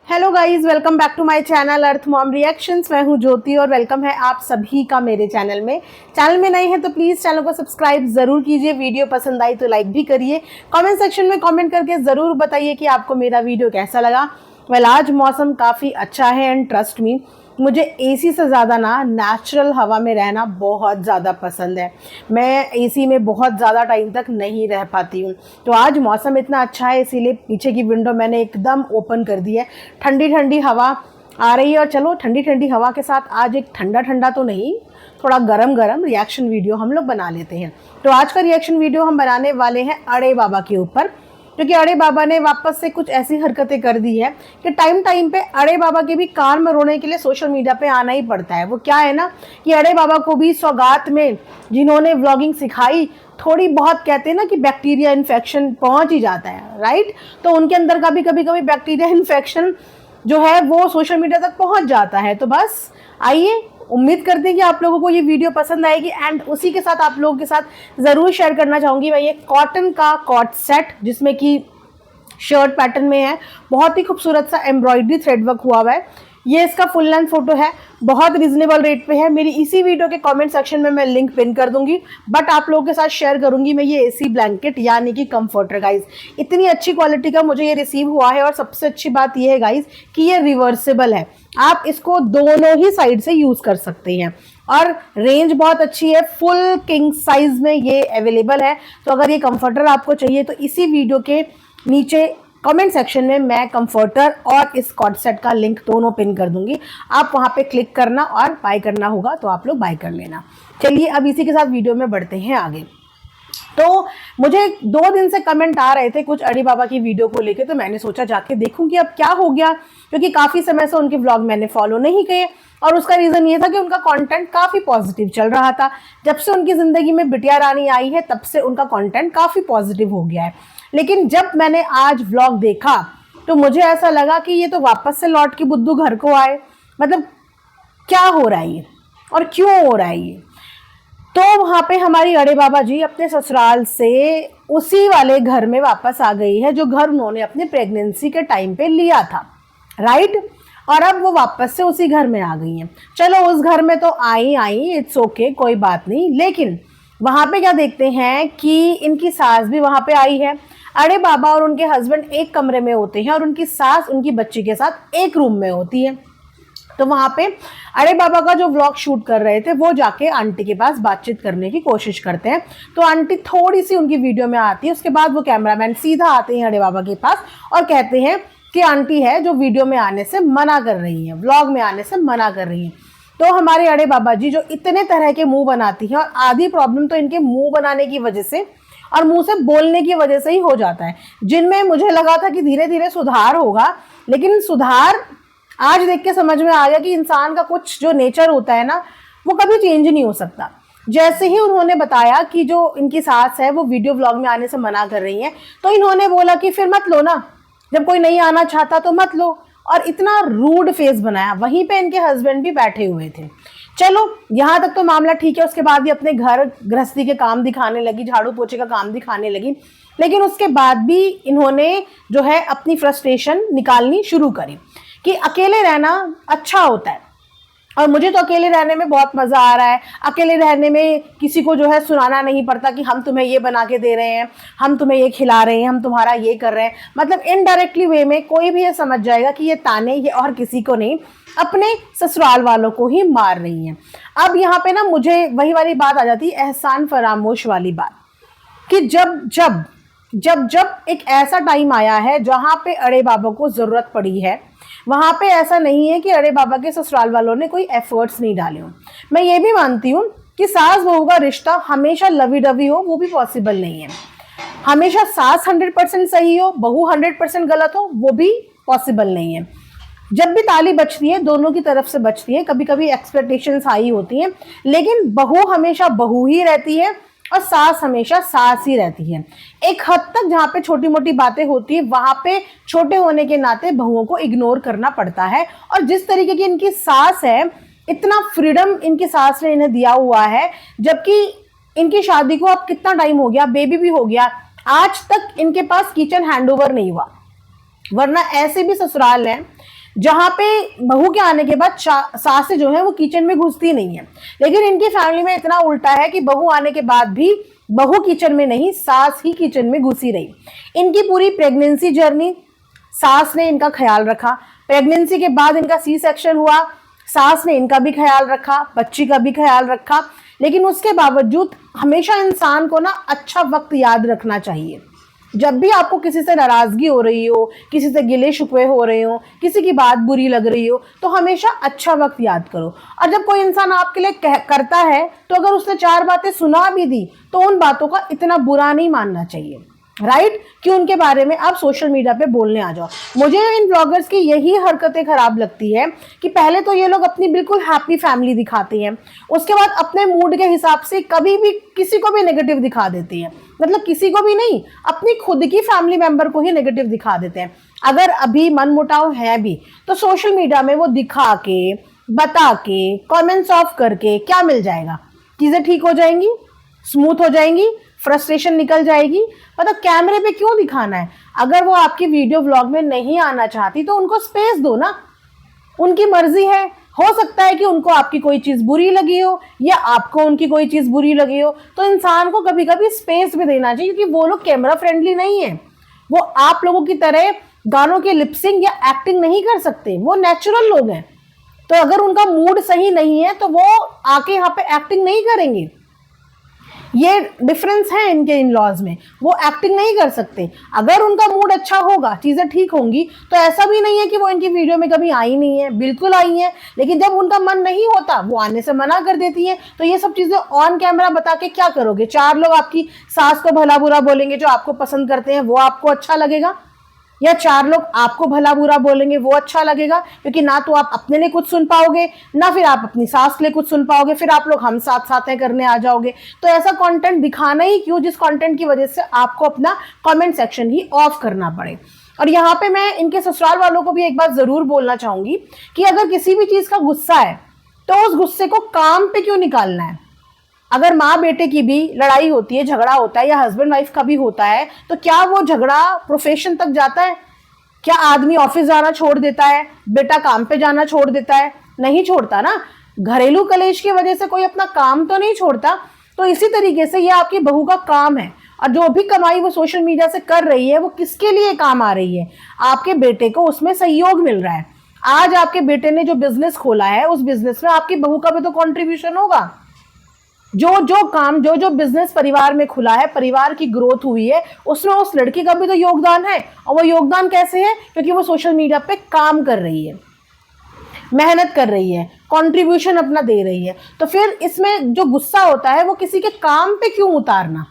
Hello guys, welcome back to my channel Arth mom reactions. मैं हूं ज्योति और वेलकम है आप सभी का मेरे चैनल में। चैनल में नए हैं तो प्लीज़ चैनल को सब्सक्राइब ज़रूर कीजिए। वीडियो पसंद आई तो लाइक भी करिए। कमेंट सेक्शन में कमेंट करके ज़रूर बताइए कि आपको मेरा वीडियो कैसा लगा। आज मौसम काफ़ी अच्छा है एंड ट्रस्ट मी, मुझे एसी से ज़्यादा ना नेचुरल हवा में रहना बहुत ज़्यादा पसंद है। मैं एसी में बहुत ज़्यादा टाइम तक नहीं रह पाती हूँ। तो आज मौसम इतना अच्छा है इसीलिए पीछे की विंडो मैंने एकदम ओपन कर दी है। ठंडी ठंडी हवा आ रही है और चलो ठंडी ठंडी हवा के साथ आज एक ठंडा ठंडा तो नहीं, थोड़ा गरम गरम रिएक्शन वीडियो हम लोग बना लेते हैं। तो आज का रिएक्शन वीडियो हम बनाने वाले हैं अड़े बाबा के ऊपर, क्योंकि अड़े बाबा ने वापस से कुछ ऐसी हरकतें कर दी है कि टाइम टाइम पे अड़े बाबा के भी कान में रोने के लिए सोशल मीडिया पे आना ही पड़ता है। वो क्या है ना कि अड़े बाबा को भी सौगात में जिन्होंने व्लॉगिंग सिखाई, थोड़ी बहुत कहते हैं ना कि बैक्टीरिया इन्फेक्शन पहुंच ही जाता है, राइट। तो उनके अंदर का भी कभी कभी बैक्टीरिया इन्फेक्शन जो है वो सोशल मीडिया तक पहुंच जाता है। तो बस आइए, उम्मीद करते हैं कि आप लोगों को ये वीडियो पसंद आएगी एंड उसी के साथ आप लोगों के साथ ज़रूर शेयर करना चाहूँगी मैं ये कॉटन का कॉट सेट, जिसमें कि शर्ट पैटर्न में है। बहुत ही खूबसूरत सा एम्ब्रॉयडरी थ्रेड वर्क हुआ हुआ है। ये इसका फुल लेंथ फोटो है, बहुत रिजनेबल रेट पे है। मेरी इसी वीडियो के कमेंट सेक्शन में मैं लिंक पिन कर दूंगी, बट आप लोगों के साथ शेयर करूंगी मैं ये एसी ब्लैंकेट यानी कि कंफर्टर। गाइज इतनी अच्छी क्वालिटी का मुझे ये रिसीव हुआ है और सबसे अच्छी बात ये है गाइज कि ये रिवर्सेबल है। आप इसको दोनों ही साइड से यूज कर सकते हैं और रेंज बहुत अच्छी है। फुल किंग साइज में ये अवेलेबल है। तो अगर ये कंफर्टर आपको चाहिए तो इसी वीडियो के नीचे कमेंट सेक्शन में मैं कंफर्टर और इस कॉट सेट का लिंक दोनों पिन कर दूंगी। आप वहां पे क्लिक करना और बाय करना होगा तो आप लोग बाय कर लेना। चलिए अब इसी के साथ वीडियो में बढ़ते हैं आगे। तो मुझे 2 दिन से कमेंट आ रहे थे कुछ अड़ी बाबा की वीडियो को लेके, तो मैंने सोचा जाके देखूं कि अब क्या हो गया, क्योंकि काफ़ी समय से उनके व्लॉग मैंने फॉलो नहीं किए और उसका रीज़न ये था कि उनका कंटेंट काफ़ी पॉजिटिव चल रहा था। जब से उनकी ज़िंदगी में बिटिया रानी आई है तब से उनका कंटेंट काफ़ी पॉजिटिव हो गया है। लेकिन जब मैंने आज व्लॉग देखा तो मुझे ऐसा लगा कि ये तो वापस से लौट के बुद्धू घर को आए। मतलब क्या हो रहा है ये और क्यों हो रहा है ये। तो वहां पे हमारी अड़े बाबा जी अपने ससुराल से उसी वाले घर में वापस आ गई है जो घर उन्होंने अपने प्रेगनेंसी के टाइम पे लिया था, राइट। और अब वो वापस से उसी घर में आ गई हैं। चलो उस घर में तो आई, इट्स ओके, कोई बात नहीं। लेकिन वहां पे क्या देखते हैं कि इनकी सास भी वहां पे आई है। अड़े बाबा और उनके हस्बैंड एक कमरे में होते हैं और उनकी सास उनकी बच्ची के साथ एक रूम में होती है। तो वहां पे अड़े बाबा का जो व्लॉग शूट कर रहे थे वो जाके आंटी के पास बातचीत करने की कोशिश करते हैं। तो आंटी थोड़ी सी उनकी वीडियो में आती है, उसके बाद वो कैमरामैन सीधा आते हैं अड़े बाबा के पास और कहते हैं कि आंटी है जो वीडियो में आने से मना कर रही है, व्लॉग में आने से मना कर रही है। तो हमारे अड़े बाबा जी जो इतने तरह के मुंह बनाती हैं और आधी प्रॉब्लम तो इनके मुंह बनाने की वजह से और मुंह से बोलने की वजह से ही हो जाता है, जिनमें मुझे लगा था कि धीरे धीरे सुधार होगा। लेकिन सुधार आज देख के समझ में आ गया कि इंसान का कुछ जो नेचर होता है ना वो कभी चेंज नहीं हो सकता। जैसे ही उन्होंने बताया कि जो इनकी सास है वो वीडियो व्लॉग में आने से मना कर रही है, तो इन्होंने बोला कि फिर मत लो ना, जब कोई नहीं आना चाहता तो मत लो। और इतना रूड फेस बनाया। वहीं पे इनके हस्बैंड भी बैठे हुए थे। चलो यहाँ तक तो मामला ठीक है। उसके बाद भी अपने घर गृहस्थी के काम दिखाने लगी, झाड़ू पोछे का काम दिखाने लगी। लेकिन उसके बाद भी इन्होंने जो है अपनी फ्रस्ट्रेशन निकालनी शुरू करी कि अकेले रहना अच्छा होता है और मुझे तो अकेले रहने में बहुत मज़ा आ रहा है। अकेले रहने में किसी को जो है सुनाना नहीं पड़ता कि हम तुम्हें ये बना के दे रहे हैं, हम तुम्हें ये खिला रहे हैं, हम तुम्हारा ये कर रहे हैं। मतलब इनडायरेक्टली वे में कोई भी ये समझ जाएगा कि ये ताने ये और किसी को नहीं, अपने ससुराल वालों को ही मार रही हैं। अब यहाँ पे ना मुझे वही वाली बात आ जाती है, एहसान फरामोश वाली बात, कि जब जब जब जब एक ऐसा टाइम आया है जहाँ पे अड़े बाबा को ज़रूरत पड़ी है, वहाँ पे ऐसा नहीं है कि अड़े बाबा के ससुराल वालों ने कोई एफर्ट्स नहीं डाले हों। मैं ये भी मानती हूँ कि सास बहू का रिश्ता हमेशा लवी डवी हो, वो भी पॉसिबल नहीं है। हमेशा सास 100% सही हो, बहू 100% गलत हो, वो भी पॉसिबल नहीं है। जब भी ताली बजती है दोनों की तरफ से बजती है। कभी कभी एक्सपेक्टेशंस हाई होती हैं, लेकिन बहू हमेशा बहू ही रहती है और सास हमेशा सास ही रहती है। एक हद तक जहाँ पे छोटी मोटी बातें होती है वहां पे छोटे होने के नाते बहुओं को इग्नोर करना पड़ता है। और जिस तरीके की इनकी सास है, इतना फ्रीडम इनकी सास ने इन्हें दिया हुआ है, जबकि इनकी शादी को अब कितना टाइम हो गया, बेबी भी हो गया, आज तक इनके पास किचन हैंडओवर नहीं हुआ। वरना ऐसे भी ससुराल हैं जहाँ पे बहू के आने के बाद सास जो है वो किचन में घुसती नहीं है। लेकिन इनकी फैमिली में इतना उल्टा है कि बहू आने के बाद भी बहू किचन में नहीं, सास ही किचन में घुसी रही। इनकी पूरी प्रेगनेंसी जर्नी सास ने इनका ख्याल रखा। प्रेगनेंसी के बाद इनका सी सेक्शन हुआ, सास ने इनका भी ख्याल रखा, बच्ची का भी ख्याल रखा। लेकिन उसके बावजूद हमेशा इंसान को ना अच्छा वक्त याद रखना चाहिए। जब भी आपको किसी से नाराजगी हो रही हो, किसी से गिले शिकवे हो रहे हो, किसी की बात बुरी लग रही हो, तो हमेशा अच्छा वक्त याद करो। और जब कोई इंसान आपके लिए करता है तो अगर उसने 4 बातें सुना भी दी तो उन बातों का इतना बुरा नहीं मानना चाहिए, राइट? कि उनके बारे में आप सोशल मीडिया पे बोलने आ जाओ। मुझे इन ब्लॉगर्स की यही हरकतें खराब लगती है कि पहले तो ये लोग अपनी बिल्कुल हैप्पी फैमिली दिखाते हैं, उसके बाद अपने मूड के हिसाब से कभी भी किसी को भी नेगेटिव दिखा देती हैं। मतलब किसी को भी नहीं, अपनी खुद की फैमिली मेंबर को ही नेगेटिव दिखा देते हैं। अगर अभी मनमुटाव है भी तो सोशल मीडिया में वो दिखा के, बता के, कमेंट्स ऑफ करके क्या मिल जाएगा? चीजें ठीक हो जाएंगी, स्मूथ हो जाएंगी, फ्रस्ट्रेशन निकल जाएगी। मतलब कैमरे पे क्यों दिखाना है? अगर वो आपकी वीडियो व्लॉग में नहीं आना चाहती तो उनको स्पेस दो ना, उनकी मर्जी है। हो सकता है कि उनको आपकी कोई चीज बुरी लगी हो या आपको उनकी कोई चीज बुरी लगी हो, तो इंसान को कभी कभी स्पेस भी देना चाहिए, क्योंकि वो लोग कैमरा फ्रेंडली नहीं है। वो आप लोगों की तरह गानों के लिपसिंग या एक्टिंग नहीं कर सकते, वो नेचुरल लोग हैं। तो अगर उनका मूड सही नहीं है तो वो आके यहाँ पे एक्टिंग नहीं करेंगे। ये डिफरेंस है इनके इन लॉज में, वो एक्टिंग नहीं कर सकते। अगर उनका मूड अच्छा होगा, चीजें ठीक होंगी, तो ऐसा भी नहीं है कि वो इनकी वीडियो में कभी आई नहीं है, बिल्कुल आई है। लेकिन जब उनका मन नहीं होता वो आने से मना कर देती है। तो ये सब चीजें ऑन कैमरा बता के क्या करोगे? 4 लोग आपकी सास को भला बुरा बोलेंगे, जो आपको पसंद करते हैं, वो आपको अच्छा लगेगा? या 4 लोग आपको भला बुरा बोलेंगे, वो अच्छा लगेगा? क्योंकि ना तो आप अपने लिए कुछ सुन पाओगे, ना फिर आप अपनी सास के लिए कुछ सुन पाओगे, फिर आप लोग हम साथ साथ हैं करने आ जाओगे। तो ऐसा कंटेंट दिखाना ही क्यों, जिस कंटेंट की वजह से आपको अपना कमेंट सेक्शन ही ऑफ करना पड़े। और यहाँ पे मैं इनके ससुराल वालों को भी एक बात जरूर बोलना चाहूंगी कि अगर किसी भी चीज का गुस्सा है तो उस गुस्से को काम पे क्यों निकालना है? अगर माँ बेटे की भी लड़ाई होती है, झगड़ा होता है, या हस्बैंड वाइफ का भी होता है, तो क्या वो झगड़ा प्रोफेशन तक जाता है? क्या आदमी ऑफिस जाना छोड़ देता है, बेटा काम पे जाना छोड़ देता है? नहीं छोड़ता ना। घरेलू कलेश की वजह से कोई अपना काम तो नहीं छोड़ता। तो इसी तरीके से ये आपकी बहू का काम है, और जो भी कमाई वो सोशल मीडिया से कर रही है वो किसके लिए काम आ रही है? आपके बेटे को उसमें सहयोग मिल रहा है। आज आपके बेटे ने जो बिजनेस खोला है, उस बिजनेस में आपकी बहू का भी तो कॉन्ट्रीब्यूशन होगा। जो बिजनेस परिवार में खुला है, परिवार की ग्रोथ हुई है, उसमें उस लड़की का भी तो योगदान है। और वो योगदान कैसे है? क्योंकि वो सोशल मीडिया पे काम कर रही है, मेहनत कर रही है, कंट्रीब्यूशन अपना दे रही है। तो फिर इसमें जो गुस्सा होता है वो किसी के काम पे क्यों उतारना?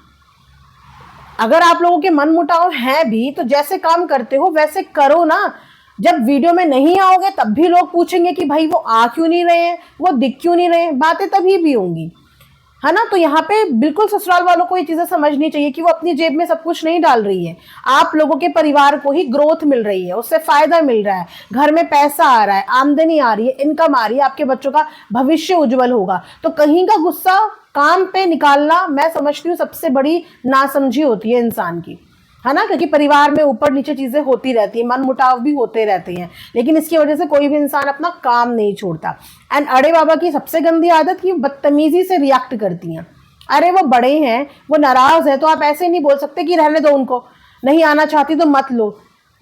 अगर आप लोगों के मन मुटाव है भी तो जैसे काम करते हो वैसे करो ना। जब वीडियो में नहीं आओगे तब भी लोग पूछेंगे कि भाई वो आ क्यों नहीं रहे हैं, वो दिख क्यों नहीं रहे हैं, बातें तभी भी होंगी, है ना? तो यहाँ पे बिल्कुल ससुराल वालों को ये चीजें समझनी चाहिए कि वो अपनी जेब में सब कुछ नहीं डाल रही है। आप लोगों के परिवार को ही ग्रोथ मिल रही है, उससे फायदा मिल रहा है, घर में पैसा आ रहा है, आमदनी आ रही है, इनकम आ रही है, आपके बच्चों का भविष्य उज्जवल होगा। तो कहीं का गुस्सा काम पे निकालना, मैं समझती हूँ, सबसे बड़ी नासमझी होती है इंसान की, है ना? क्योंकि परिवार में ऊपर नीचे चीजें होती रहती है, मन मुटाव भी होते रहते हैं, लेकिन इसकी वजह से कोई भी इंसान अपना काम नहीं छोड़ता। एंड अड़े बाबा की सबसे गंदी आदत की बदतमीजी से रिएक्ट करती हैं। अरे वो बड़े हैं, वो नाराज है, तो आप ऐसे नहीं बोल सकते कि रहने दो उनको, नहीं आना चाहती तो मत लो।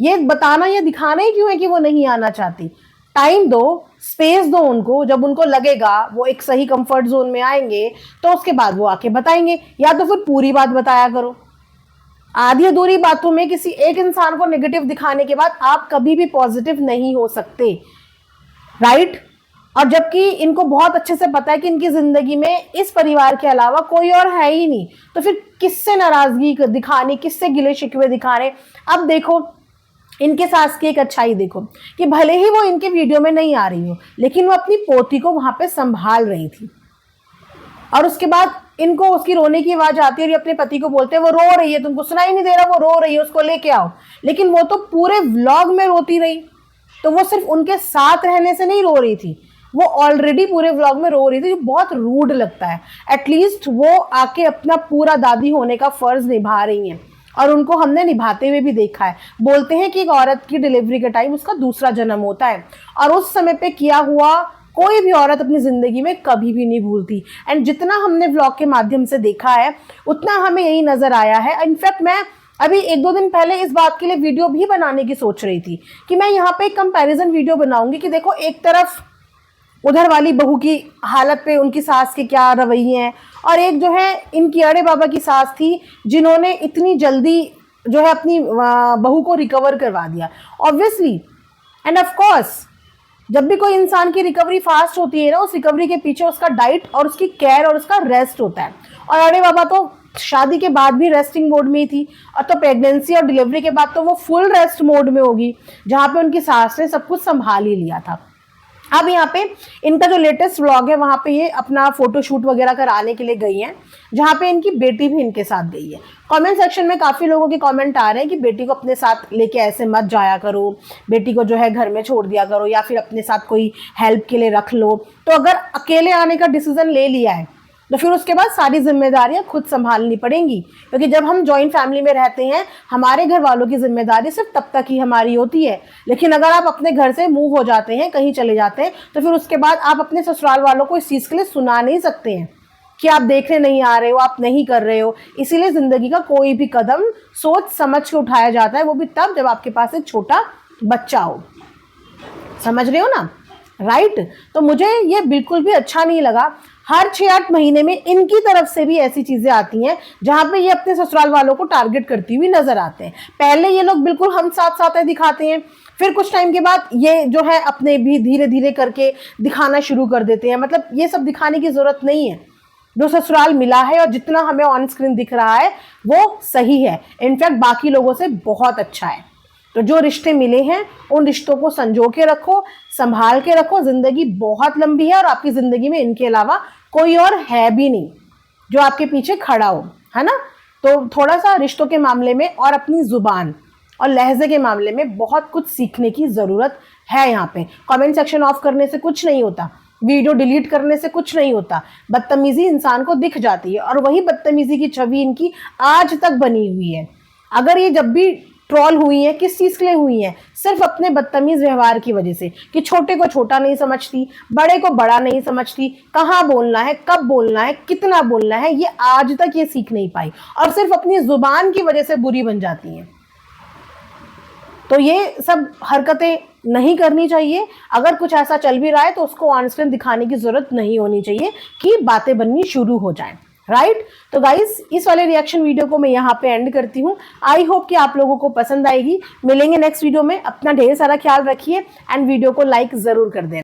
ये बताना, ये दिखाना ही क्यों है कि वो नहीं आना चाहती? टाइम दो, स्पेस दो उनको। जब उनको लगेगा वो एक सही कंफर्ट जोन में आएंगे तो उसके बाद वो आके बताएंगे, या तो फिर पूरी बात बताया करो। आधी अधूरी बातों में किसी एक इंसान को नेगेटिव दिखाने के बाद आप कभी भी पॉजिटिव नहीं हो सकते, राइट? और जबकि इनको बहुत अच्छे से पता है कि इनकी जिंदगी में इस परिवार के अलावा कोई और है ही नहीं, तो फिर किससे नाराजगी दिखानी, किससे गिले शिकवे दिखाने? अब देखो इनके सास की एक अच्छाई देखो कि भले ही वो इनके वीडियो में नहीं आ रही हो, लेकिन वो अपनी पोती को वहां पे संभाल रही थी। और उसके बाद इनको उसकी रोने की आवाज आती है और ये अपने पति को बोलते हैं वो रो रही है, तुमको सुनाई नहीं दे रहा, वो रो रही है, उसको लेके आओ। लेकिन वो तो पूरे व्लॉग में रोती रही। तो वो सिर्फ उनके साथ रहने से नहीं रो रही थी, वो ऑलरेडी पूरे व्लॉग में रो रही थी, जो बहुत रूड लगता है। एटलीस्ट वो आके अपना पूरा दादी होने का फर्ज निभा रही हैं। और उनको हमने निभाते हुए भी देखा है। बोलते हैं कि एक औरत की डिलीवरी के टाइम उसका दूसरा जन्म होता है, और उस समय पे किया हुआ कोई भी औरत अपनी जिंदगी में कभी भी नहीं भूलती। एंड जितना हमने व्लॉग के माध्यम से देखा है उतना हमें यही नजर आया है। इनफैक्ट मैं अभी 1-2 दिन पहले इस बात के लिए वीडियो भी बनाने की सोच रही थी कि मैं यहाँ पे एक कंपैरिजन वीडियो बनाऊंगी कि देखो एक तरफ उधर वाली बहू की हालत पे उनकी सास के क्या रवैये हैं, और एक जो है इनकी अड़े बाबा की सास थी जिन्होंने इतनी जल्दी जो है अपनी बहू को रिकवर करवा दिया। ऑब्वियसली एंड ऑफ कोर्स जब भी कोई इंसान की रिकवरी फास्ट होती है ना, उस रिकवरी के पीछे उसका डाइट और उसकी केयर और उसका रेस्ट होता है। और अरे बाबा तो शादी के बाद भी रेस्टिंग मोड में ही थी, और तो प्रेगनेंसी और डिलीवरी के बाद तो वो फुल रेस्ट मोड में होगी, जहाँ पे उनकी सास ने सब कुछ संभाल ही लिया था। अब यहाँ पे इनका जो लेटेस्ट व्लॉग है वहाँ पे ये अपना फोटोशूट वगैरह कराने के लिए गई हैं, जहाँ पे इनकी बेटी भी इनके साथ गई है। कमेंट सेक्शन में काफ़ी लोगों के कमेंट आ रहे हैं कि बेटी को अपने साथ लेके ऐसे मत जाया करो, बेटी को जो है घर में छोड़ दिया करो, या फिर अपने साथ कोई हेल्प के लिए रख लो। तो अगर अकेले आने का डिसीजन ले लिया है तो फिर उसके बाद सारी जिम्मेदारियां खुद संभालनी पड़ेंगी, क्योंकि जब हम जॉइंट फैमिली में रहते हैं हमारे घर वालों की जिम्मेदारी सिर्फ तब तक ही हमारी होती है। लेकिन अगर आप अपने घर से मूव हो जाते हैं, कहीं चले जाते हैं, तो फिर उसके बाद आप अपने ससुराल वालों को इस चीज़ के लिए सुना नहीं सकते हैं कि आप देखने नहीं आ रहे हो, आप नहीं कर रहे हो। इसीलिए जिंदगी का कोई भी कदम सोच समझ के उठाया जाता है, वो भी तब जब आपके पास एक छोटा बच्चा हो। समझ रहे हो ना, राइट? तो मुझे ये बिल्कुल भी अच्छा नहीं लगा। हर 6-8 महीने में इनकी तरफ से भी ऐसी चीजें आती हैं जहां पे ये अपने ससुराल वालों को टारगेट करती हुई नजर आते हैं। पहले ये लोग बिल्कुल हम साथ साथ है दिखाते हैं, फिर कुछ टाइम के बाद ये जो है अपने भी धीरे धीरे करके दिखाना शुरू कर देते हैं। मतलब ये सब दिखाने की जरूरत नहीं है। जो ससुराल मिला है और जितना हमें ऑन स्क्रीन दिख रहा है वो सही है, इनफैक्ट बाकी लोगों से बहुत अच्छा है। तो जो रिश्ते मिले हैं उन रिश्तों को संजो के रखो, संभाल के रखो। जिंदगी बहुत लंबी है और आपकी जिंदगी में इनके अलावा कोई और है भी नहीं जो आपके पीछे खड़ा हो, है ना? तो थोड़ा सा रिश्तों के मामले में और अपनी जुबान और लहजे के मामले में बहुत कुछ सीखने की जरूरत है। यहाँ पे कमेंट सेक्शन ऑफ करने से कुछ नहीं होता, वीडियो डिलीट करने से कुछ नहीं होता। बदतमीजी इंसान को दिख जाती है और वही बदतमीजी की छवि इनकी आज तक बनी हुई है। अगर ये जब भी ट्रोल हुई है किस चीज के लिए हुई है? सिर्फ अपने बदतमीज व्यवहार की वजह से, कि छोटे को छोटा नहीं समझती, बड़े को बड़ा नहीं समझती, कहाँ बोलना है, कब बोलना है, कितना बोलना है, ये आज तक ये सीख नहीं पाई और सिर्फ अपनी जुबान की वजह से बुरी बन जाती हैं। तो ये सब हरकतें नहीं करनी चाहिए। अगर कुछ ऐसा चल भी रहा है तो उसको ऑन स्क्रीन दिखाने की जरूरत नहीं होनी चाहिए कि बातें बननी शुरू हो जाएं, राइट? तो गाइस इस वाले रिएक्शन वीडियो को मैं यहाँ पे एंड करती हूँ। आई होप कि आप लोगों को पसंद आएगी। मिलेंगे नेक्स्ट वीडियो में। अपना ढेर सारा ख्याल रखिए एंड वीडियो को लाइक जरूर कर देना।